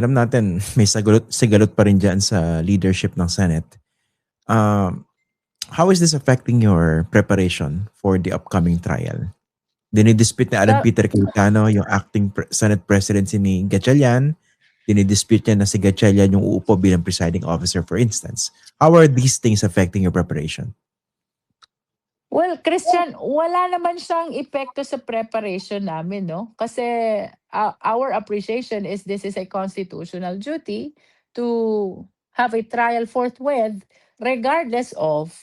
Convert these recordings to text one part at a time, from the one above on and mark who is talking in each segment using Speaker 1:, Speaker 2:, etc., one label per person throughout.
Speaker 1: Alam natin may sigalot pa rin diyan sa leadership ng Senate. How is this affecting your preparation for the upcoming trial? Dinidispute ni Alan
Speaker 2: Sa-
Speaker 1: Peter Cayetano yung acting Senate presidency ni Gatchalian. Dinidispute niya na si Gatchalian yung uupo bilang presiding officer, for instance. How are these things affecting your preparation?
Speaker 2: Well, Christian, wala naman siyang epekto sa preparation namin, no? Kasi our appreciation is this is a constitutional duty to have a trial forthwith regardless of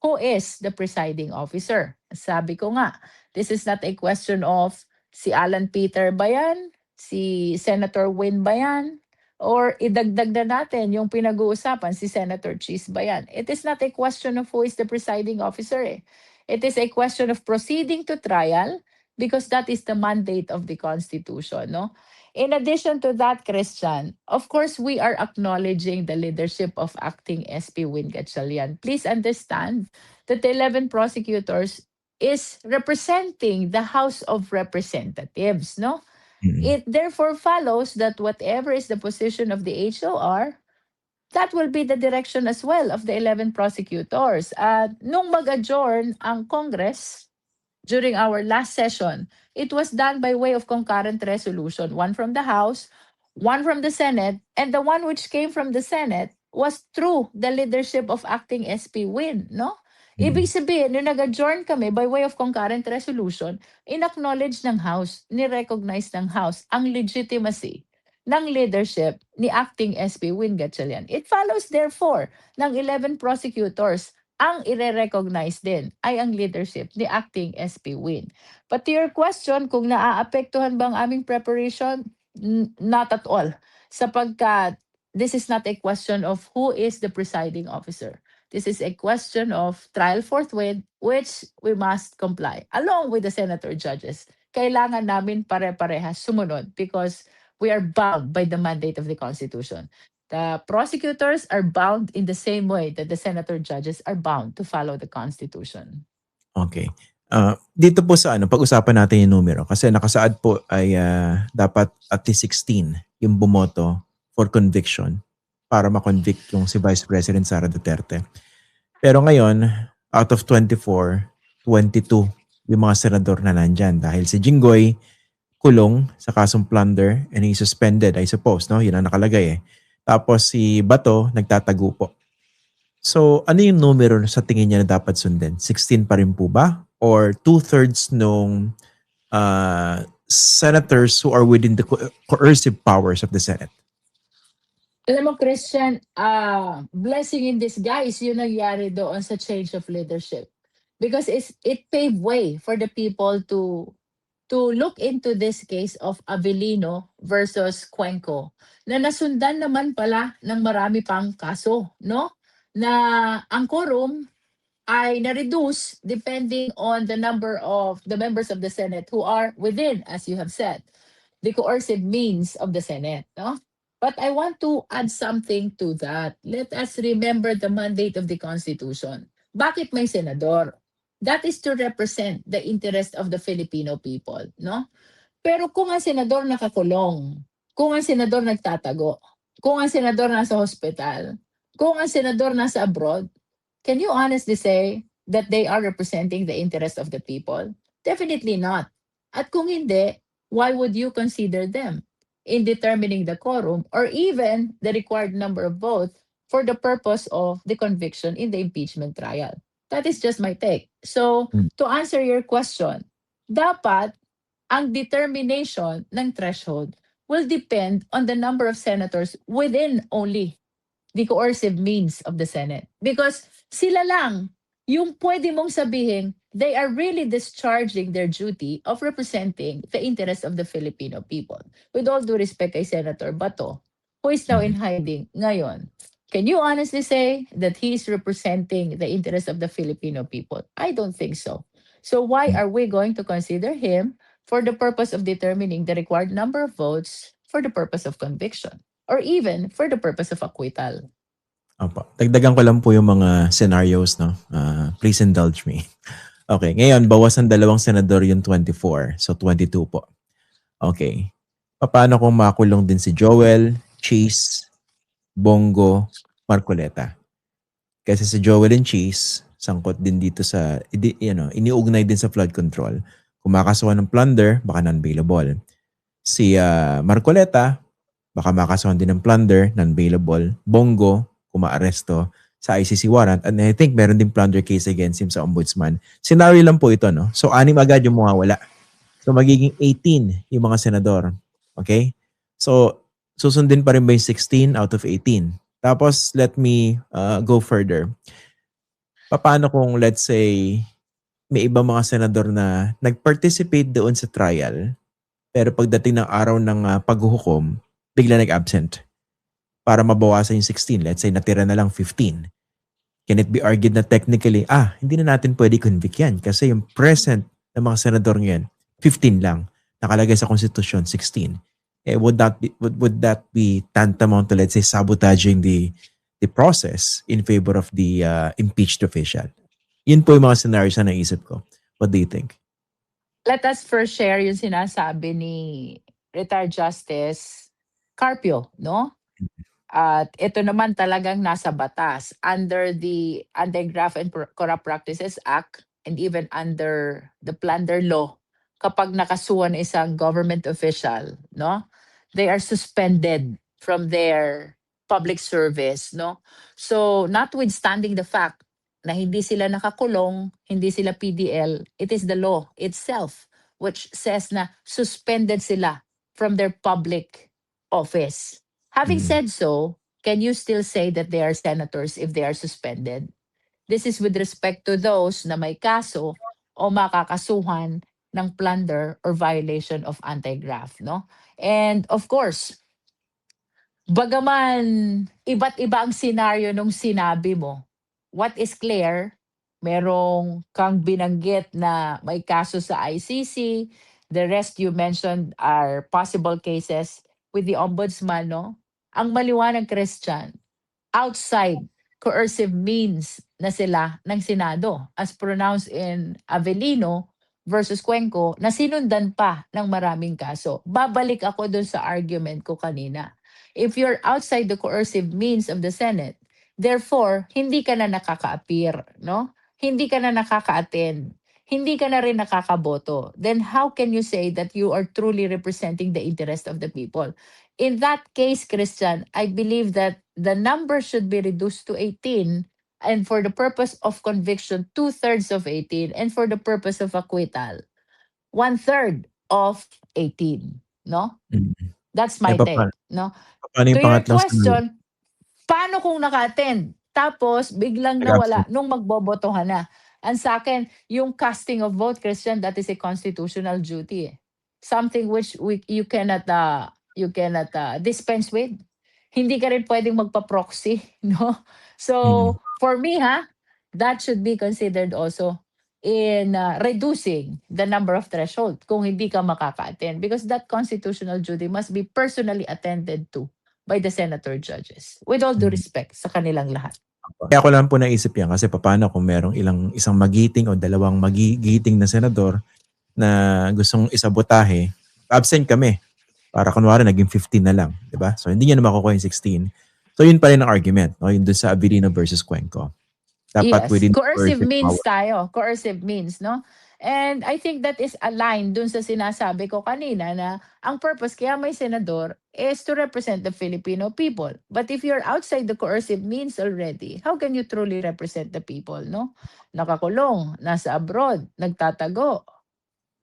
Speaker 2: who is the presiding officer. Sabi ko nga, this is not a question of si Alan Peter ba yan? Si Senator Win ba yan? Or idagdag na natin yung pinag-uusapan, si Senator Cheese ba yan? It is not a question of who is the presiding officer eh. It is a question of proceeding to trial because that is the mandate of the Constitution. No? In addition to that, Christian, of course, we are acknowledging the leadership of acting SP Win Gatchalian. Please understand that the 11 prosecutors is representing the House of Representatives. No? It therefore follows that whatever is the position of the HOR, that will be the direction as well of the 11 prosecutors. At nung mag-adjourn ang Congress during our last session, it was done by way of concurrent resolution, one from the House, one from the Senate, and the one which came from the Senate was through the leadership of acting SP Win, no? Ibig sabihin, nung nag-adjourn kami by way of concurrent resolution, in-acknowledge ng House, ni-recognize ng House ang legitimacy ng leadership ni acting SP Win Gatchalian. It follows therefore ng 11 prosecutors ang ire-recognize din ay ang leadership ni acting SP Win. But to your question, kung naaapektuhan ba ang aming preparation? Not at all. Sapagkat this is not a question of who is the presiding officer. This is a question of trial forthwith, which we must comply along with the senator judges. Kailangan namin pare-parehas sumunod because we are bound by the mandate of the Constitution. The prosecutors are bound in the same way that the senator judges are bound to follow the Constitution.
Speaker 1: Okay. Dito po sa pag-usapan natin yung numero kasi nakasaad po ay dapat at least 16 yung bumoto for conviction para ma-convict yung si Vice President Sara Duterte. Pero ngayon, out of 24, 22 yung mga senador na nandyan dahil si Jinggoy kulong sa kasong plunder and he's suspended, I suppose, no? Yun ang nakalagay eh. Tapos si Bato nagtatago po. So, ano yung numero sa tingin niya na dapat sundin? 16 pa rin po ba? Or 2/3 nung senators who are within the coercive powers of the Senate?
Speaker 2: Alam mo, Christian, blessing in disguise yung nangyari doon sa change of leadership. Because it paved way for the people to look into this case of Avellino versus Cuenco na nasundan naman pala ng marami pang kaso, no? Na ang quorum ay na-reduce depending on the number of the members of the Senate who are within, as you have said, the coercive means of the Senate, no? But I want to add something to that. Let us remember the mandate of the Constitution. Bakit may senador? That is to represent the interest of the Filipino people, no? Pero kung ang senador nakakulong, kung ang senador nagtatago, kung ang senador nasa hospital, kung ang senador nasa abroad, can you honestly say that they are representing the interest of the people? Definitely not. At kung hindi, why would you consider them in determining the quorum or even the required number of votes for the purpose of the conviction in the impeachment trial? That is just my take. So, to answer your question, dapat ang determination ng threshold will depend on the number of senators within only the coercive means of the Senate. Because sila lang yung pwede mong sabihin they are really discharging their duty of representing the interest of the Filipino people. With all due respect kay Senator Bato, who is now in hiding ngayon. Can you honestly say that he is representing the interest of the Filipino people? I don't think so. So why are we going to consider him for the purpose of determining the required number of votes for the purpose of conviction or even for the purpose of acquittal?
Speaker 1: Opo. Dagdagan ko lang po yung mga scenarios, no? Please indulge me. Okay, ngayon bawasan 2 senador yung 24. So 22 po. Okay. Paano kung makulong din si Joel, Cheese, Bongo, Marcoleta. Kasi si Joel and Cheese, sangkot din dito sa, iniugnay din sa flood control. Kung makakasuhan ng plunder, baka non-bailable. Si Marcoleta, baka makakasuhan din ng plunder, non-bailable. Bongo, kung maaresto sa ICC warrant. And I think meron din plunder case against him sa ombudsman. Scenario lang po ito, no? So, 6 agad yung mawawala. So, magiging 18 yung mga senador. Okay? So, susundin pa rin ba yung 16 out of 18? Tapos, let me go further. Paano kung, let's say, may ibang mga senador na nag-participate doon sa trial, pero pagdating ng araw ng paghuhukom, bigla nag-absent para mabawasan yung 16. Let's say, natira na lang 15. Can it be argued na technically, hindi na natin pwede convict yan kasi yung present ng mga senador ngayon, 15 lang. Nakalagay sa Constitution, 16. Would that be tantamount to, let's say, sabotaging the process in favor of the impeached official? Yun po yung mga scenarios na naisip ko. What do you think?
Speaker 2: Let us first share yung sinasabi ni retired Justice Carpio, no? At ito naman talagang nasa batas under the Anti-Graft and Corrupt Practices Act and even under the plunder law. Kapag nakasuhan isang government official, no? They are suspended from their public service, no? So, notwithstanding the fact na hindi sila nakakulong, hindi sila PDL, it is the law itself which says na suspended sila from their public office. Having said so, can you still say that they are senators if they are suspended? This is with respect to those na may kaso o makakasuhan ng plunder or violation of anti-graft, no? And of course, bagaman iba't iba ang senaryo nung sinabi mo, what is clear, merong kang binanggit na may kaso sa ICC, the rest you mentioned are possible cases with the ombudsman, no? Ang maliwanag, Christian, outside coercive means na sila ng Senado as pronounced in Avellino versus Cuenco na sinundan pa ng maraming kaso. Babalik ako dun sa argument ko kanina. If you're outside the coercive means of the Senate, therefore, hindi ka na nakaka-appear, no? Hindi ka na nakaka-attend. Hindi ka na rin nakakaboto. Then how can you say that you are truly representing the interest of the people? In that case, Christian, I believe that the number should be reduced to 18, and for the purpose of conviction, 2/3 of 18, and for the purpose of acquittal, 1/3 of 18. No? That's my take. No?
Speaker 1: Paano
Speaker 2: To
Speaker 1: yung
Speaker 2: your
Speaker 1: pangatlong scenario?
Speaker 2: question, paano kung naka-attend? Tapos biglang nawala nung magbobotohan na. Ang sa akin, yung casting of vote, Christian, that is a constitutional duty. Something which you cannot dispense with. Hindi ka rin pwedeng magpa-proxy, no? So, for me, that should be considered also in reducing the number of threshold kung hindi ka makaka-attend, because that constitutional duty must be personally attended to by the senator judges. With all due respect sa kanilang lahat.
Speaker 1: Kaya ko lang po naisip yan kasi paano kung merong isang magiting o dalawang magigiting na senador na gustong isabotahe, absent kami. Para kunwari naging 15 na lang, di ba? So hindi niya na makukuha yung 16. So yun pa rin ang argument, no? Yun dun sa Avellino versus Cuenco. Dapat
Speaker 2: Yes,
Speaker 1: within
Speaker 2: coercive means
Speaker 1: power.
Speaker 2: tayo. Coercive means, no? And I think that is aligned dun sa sinasabi ko kanina na ang purpose kaya may senador is to represent the Filipino people. But if you're outside the coercive means already, how can you truly represent the people, no? Nakakulong, nasa abroad, nagtatago,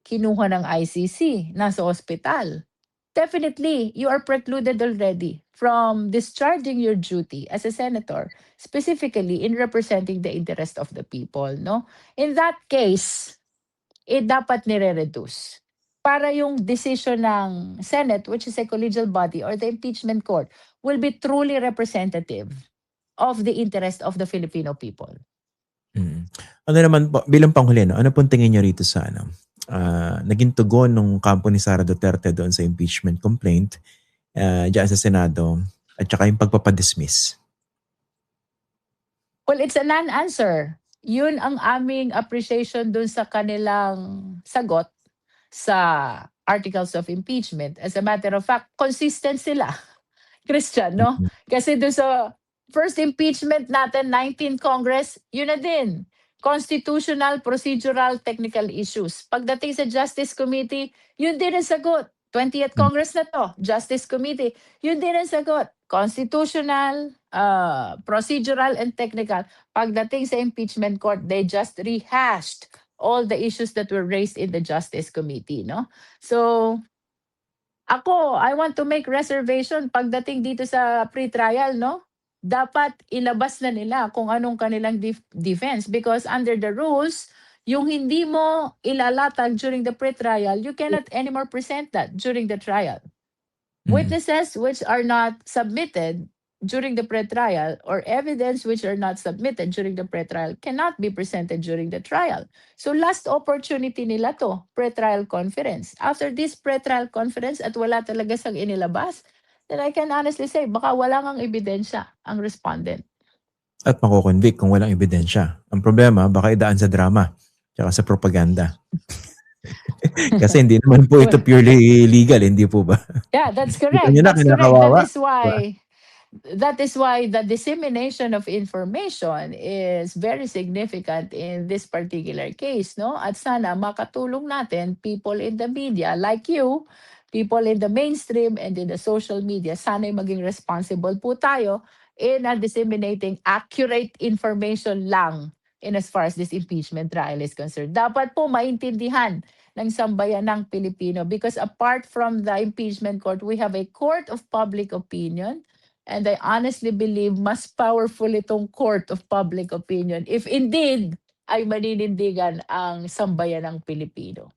Speaker 2: kinuha ng ICC, nasa ospital. Definitely, you are precluded already from discharging your duty as a senator, specifically in representing the interest of the people, no? In that case, dapat nire-reduce para yung decision ng Senate, which is a collegial body, or the impeachment court, will be truly representative of the interest of the Filipino people.
Speaker 1: Ano naman po, bilang panghuli, no? Ano pong tingin niyo rito sa naging tugon ng kampo ni Sara Duterte doon sa impeachment complaint dyan sa Senado at saka yung pagpapadismiss?
Speaker 2: Well, it's a non-answer. Yun ang aming appreciation dun sa kanilang sagot sa articles of impeachment. As a matter of fact, consistent sila. Christian, no?
Speaker 1: Mm.
Speaker 2: Kasi doon sa first impeachment natin, 19th Congress, yun na din. Constitutional, procedural, technical issues. Pagdating sa Justice Committee, yun din ang sagot. 20th
Speaker 1: Mm.
Speaker 2: Congress na to, Justice Committee, yun din ang sagot. Constitutional, procedural, and technical. Pagdating sa impeachment court, they just rehashed all the issues that were raised in the Justice Committee, no? So, ako, I want to make reservation pagdating dito sa pre-trial, no? Dapat ilabas na nila kung anong kanilang defense because under the rules, yung hindi mo ilalatag during the pre-trial, you cannot anymore present that during the trial. Witnesses which are not submitted during the pre-trial or evidence which are not submitted during the pre-trial cannot be presented during the trial. So last opportunity nila to, pre-trial conference. After this pre-trial conference at wala talaga sang inilabas, then I can honestly say baka wala ngang ebidensya ang respondent.
Speaker 1: At mako-convict kung walang ebidensya. Ang problema, baka idaan sa drama tsaka sa propaganda. Kasi hindi naman po ito purely legal, hindi po ba?
Speaker 2: Yeah, that's
Speaker 1: Kita
Speaker 2: correct.
Speaker 1: niyo na,
Speaker 2: That's correct.
Speaker 1: kinakawawa.
Speaker 2: That is why the dissemination of information is very significant in this particular case, no? At sana makatulong natin people in the media like you, people in the mainstream and in the social media, sana'y maging responsible po tayo in disseminating accurate information lang in as far as this impeachment trial is concerned. Dapat po maintindihan ng sambayanang Pilipino because apart from the impeachment court, we have a court of public opinion. And I honestly believe mas powerful itong court of public opinion if indeed ay maninindigan ang sambayanang Pilipino.